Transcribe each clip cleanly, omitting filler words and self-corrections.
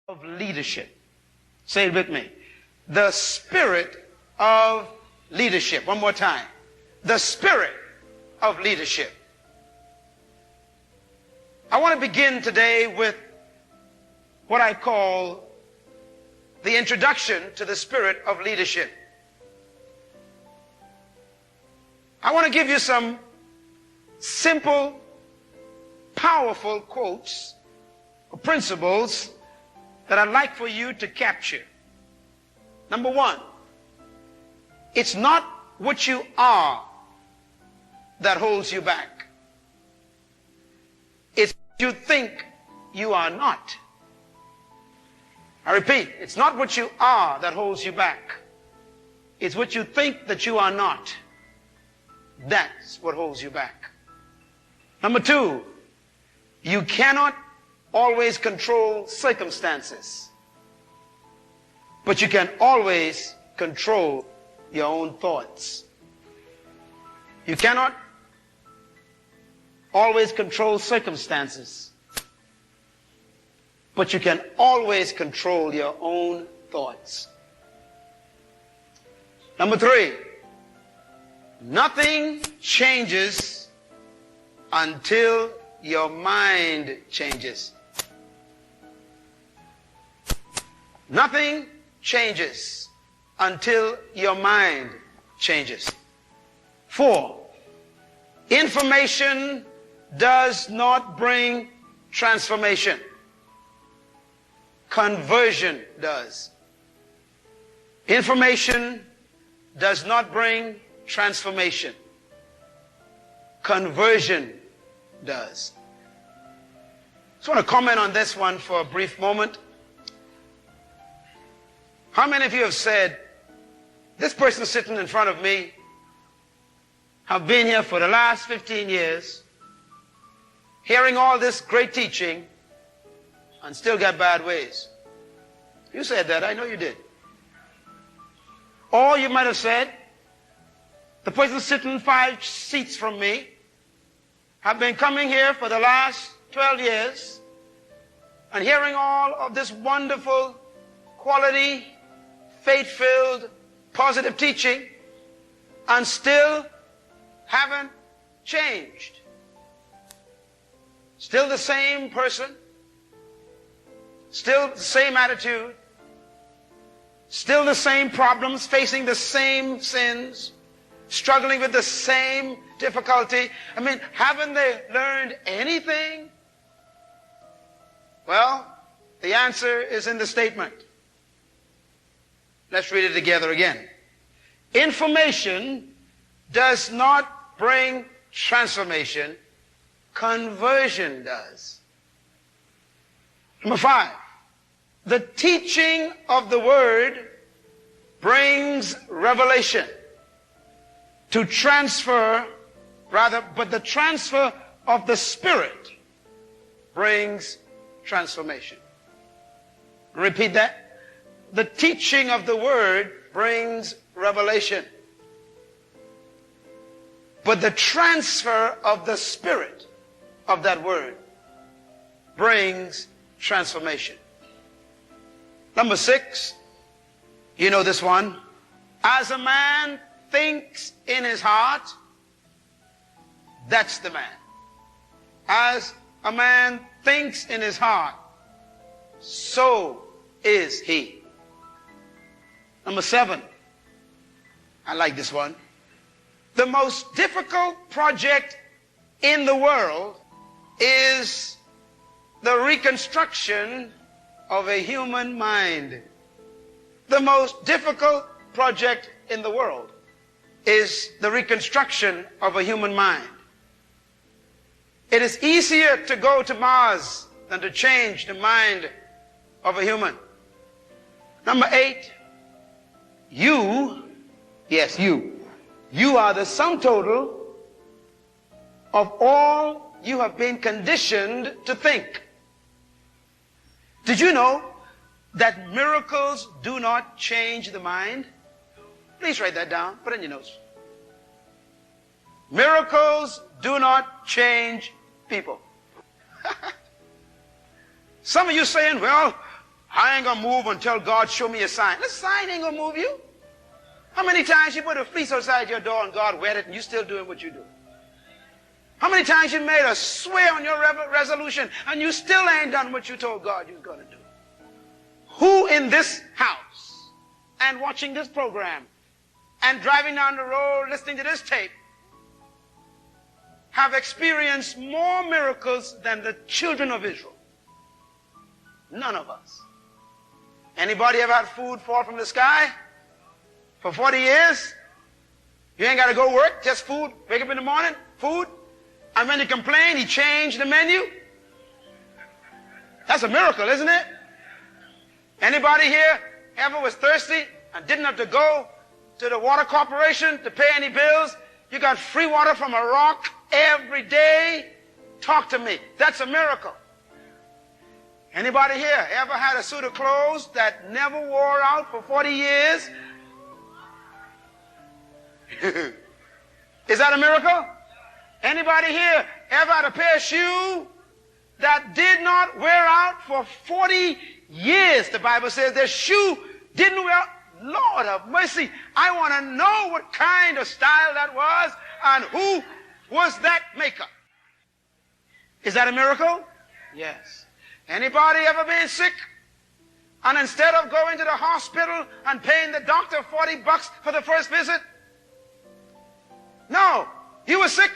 of leadership. Say it with me. The spirit of leadership. One more time. The spirit of leadership. I want to begin today with what I call the introduction to the spirit of leadership. I want to give you some simple, powerful quotes or principles that I'd like for you to capture. Number one, it's not what you are that holds you back. It's what you think you are not. I repeat, it's not what you are that holds you back. It's what you think that you are not. That's what holds you back. Number two, you cannot always control circumstances, but you can always control your own thoughts. You cannot always control circumstances, but you can always control your own thoughts. Number three, nothing changes until your mind changes. Nothing changes until your mind changes. 4, information does not bring transformation. Conversion does. Information does not bring transformation. Conversion does. I just want to comment on this one for a brief moment. How many of you have said, this person sitting in front of me have been here for the last 15 years, hearing all this great teaching, and still got bad ways? You said that. I know you did. Or you might have said, the person sitting 5 seats from me have been coming here for the last 12 years and hearing all of this wonderful, quality, faith-filled, positive teaching and still haven't changed. Still the same person, still the same attitude, still the same problems, facing the same sins, struggling with the same difficulty. I mean, haven't they learned anything? Well, the answer is in the statement. Let's read it together again. Information does not bring transformation. Conversion does. Number 5, the teaching of the word brings revelation. To transfer, but the transfer of the Spirit brings transformation. Repeat that. The teaching of the word brings revelation, but the transfer of the Spirit of that word brings transformation. Number 6, you know this one. As a man thinks in his heart, that's the man. As a man thinks in his heart, so is he. Number 7, I like this one. The most difficult project in the world is the reconstruction of a human mind. The most difficult project in the world is the reconstruction of a human mind. It is easier to go to Mars than to change the mind of a human. Number 8, you are the sum total of all you have been conditioned to think. Did you know that miracles do not change the mind? Please write that down. Put it in your notes. Miracles do not change people. Some of you saying, well, I ain't going to move until God show me a sign. The sign ain't going to move you. How many times you put a fleece outside your door and God wet it and you still doing what you do? How many times you made a swear on your resolution and you still ain't done what you told God you was going to do? Who in this house and watching this program and driving down the road listening to this tape have experienced more miracles than the children of Israel? None of us. Anybody ever had food fall from the sky for 40 years? You ain't got to go work, just food. Wake up in the morning, food. And when you complain, he changed the menu. That's a miracle, isn't it? Anybody here ever was thirsty and didn't have to go to the water corporation to pay any bills? You got free water from a rock every day? Talk to me. That's a miracle. Anybody here ever had a suit of clothes that never wore out for 40 years? Is that a miracle? Anybody here ever had a pair of shoes that did not wear out for 40 years? The Bible says their shoe didn't wear out. Lord of mercy, I want to know what kind of style that was and who was that maker. Is that a miracle? Yes. Anybody ever been sick and instead of going to the hospital and paying the doctor $40 for the first visit? No, you were sick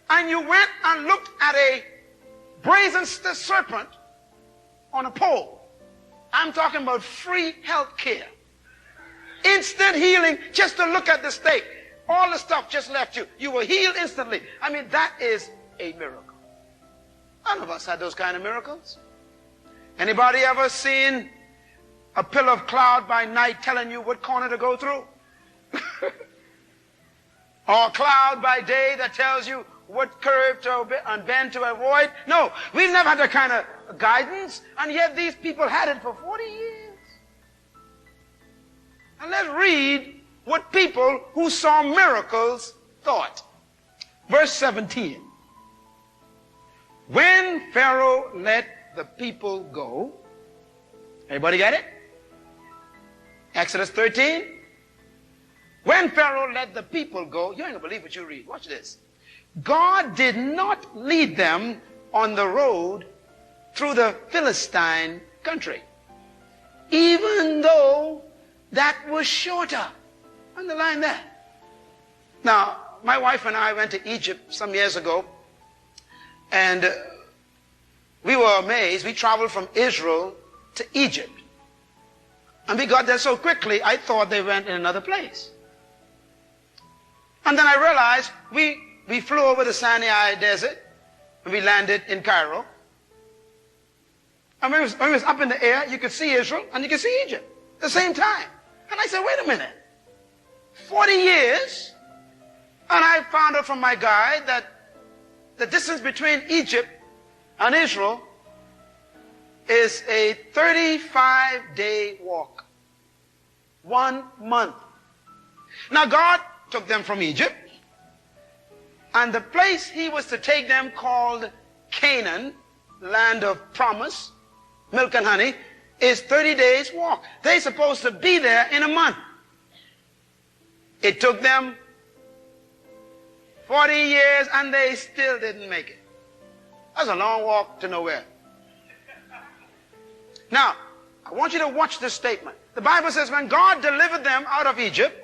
and you went and looked at a brazen serpent on a pole. I'm talking about free health care. Instant healing just to look at the stake. All the stuff just left you. You were healed instantly. I mean, that is a miracle. None of us had those kind of miracles. Anybody ever seen a pillar of cloud by night telling you what corner to go through? Or a cloud by day that tells you what curve to and bend to avoid? No, we've never had that kind of guidance, and yet these people had it for 40 years. And let's read what people who saw miracles thought. Verse 17. When Pharaoh let the people go, everybody get it? Exodus 13. When Pharaoh let the people go, you ain't gonna believe what you read. Watch this. God did not lead them on the road through the Philistine country, even though that was shorter. Underline that. Now, my wife and I went to Egypt some years ago, and we were amazed. We traveled from Israel to Egypt. And we got there so quickly, I thought they went in another place. And then I realized we flew over the Sinai Desert, and we landed in Cairo. And when we was up in the air, you could see Israel, and you could see Egypt at the same time. And I said, wait a minute. 40 years, and I found out from my guide that the distance between Egypt and Israel is a 35-day walk. 1 month. Now God took them from Egypt, and the place he was to take them, called Canaan, land of promise, milk and honey, is 30 days walk. They're supposed to be there in a month. It took them 40 years and they still didn't make it. That's a long walk to nowhere. Now, I want you to watch this statement. The Bible says when God delivered them out of Egypt,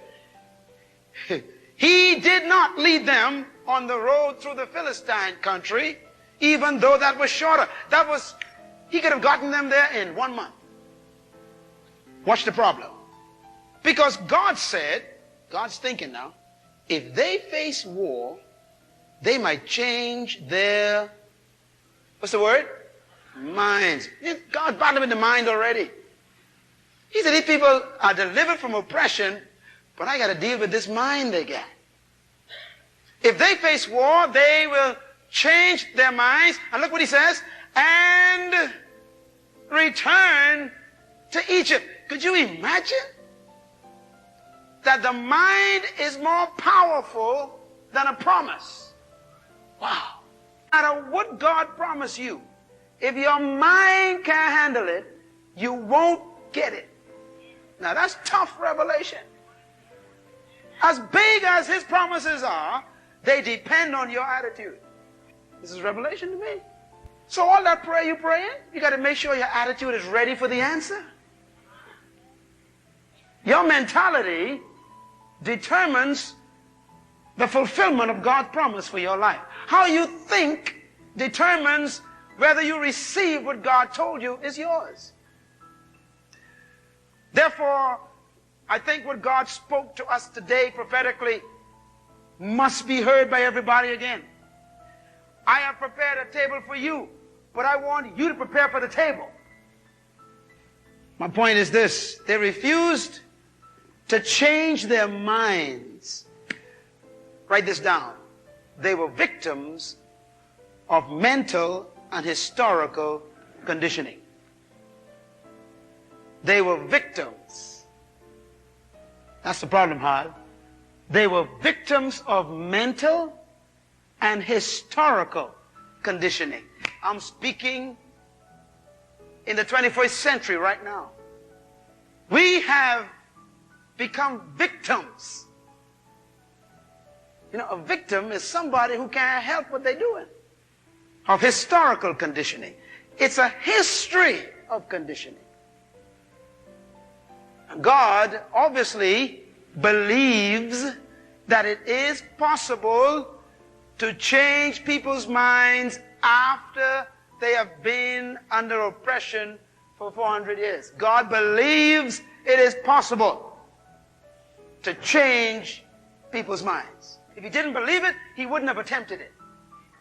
he did not lead them on the road through the Philistine country, even though that was shorter. He could have gotten them there in 1 month. Watch the problem. Because God said, God's thinking now, if they face war, they might change their, what's the word? Minds. God brought them in the mind already. He said, these people are delivered from oppression, but I got to deal with this mind they got. If they face war, they will change their minds. And look what he says, and return to Egypt. Could you imagine that the mind is more powerful than a promise? Wow. No matter what God promised you, if your mind can't handle it, you won't get it. Now that's tough revelation. As big as his promises are, they depend on your attitude. This is revelation to me. So all that prayer you praying, you got to make sure your attitude is ready for the answer. Your mentality determines the fulfillment of God's promise for your life. How you think determines whether you receive what God told you is yours. Therefore, I think what God spoke to us today prophetically must be heard by everybody again. I have prepared a table for you, but I want you to prepare for the table. My point is this: they refused to change their minds. Write this down. They were victims of mental and historical conditioning. They were victims. That's the problem, Hal. They were victims of mental and historical conditioning. I'm speaking in the 21st century right now. We have become victims. You know, a victim is somebody who can't help what they're doing. Of historical conditioning. It's a history of conditioning. God obviously believes that it is possible to change people's minds after they have been under oppression for 400 years. God believes it is possible to change people's minds. If he didn't believe it, he wouldn't have attempted it.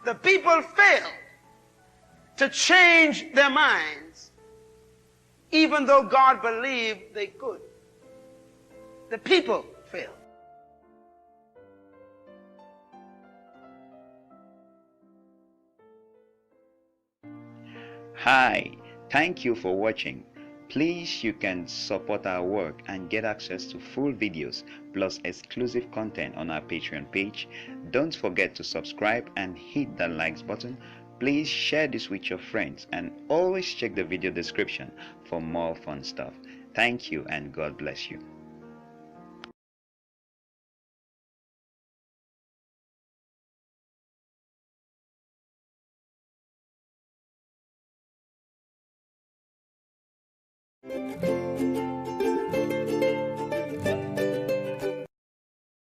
The people failed to change their minds, even though God believed they could. The people failed. Hi, thank you for watching. Please, you can support our work and get access to full videos plus exclusive content on our Patreon page. Don't forget to subscribe and hit the likes button. Please share this with your friends and always check the video description for more fun stuff. Thank you and God bless you.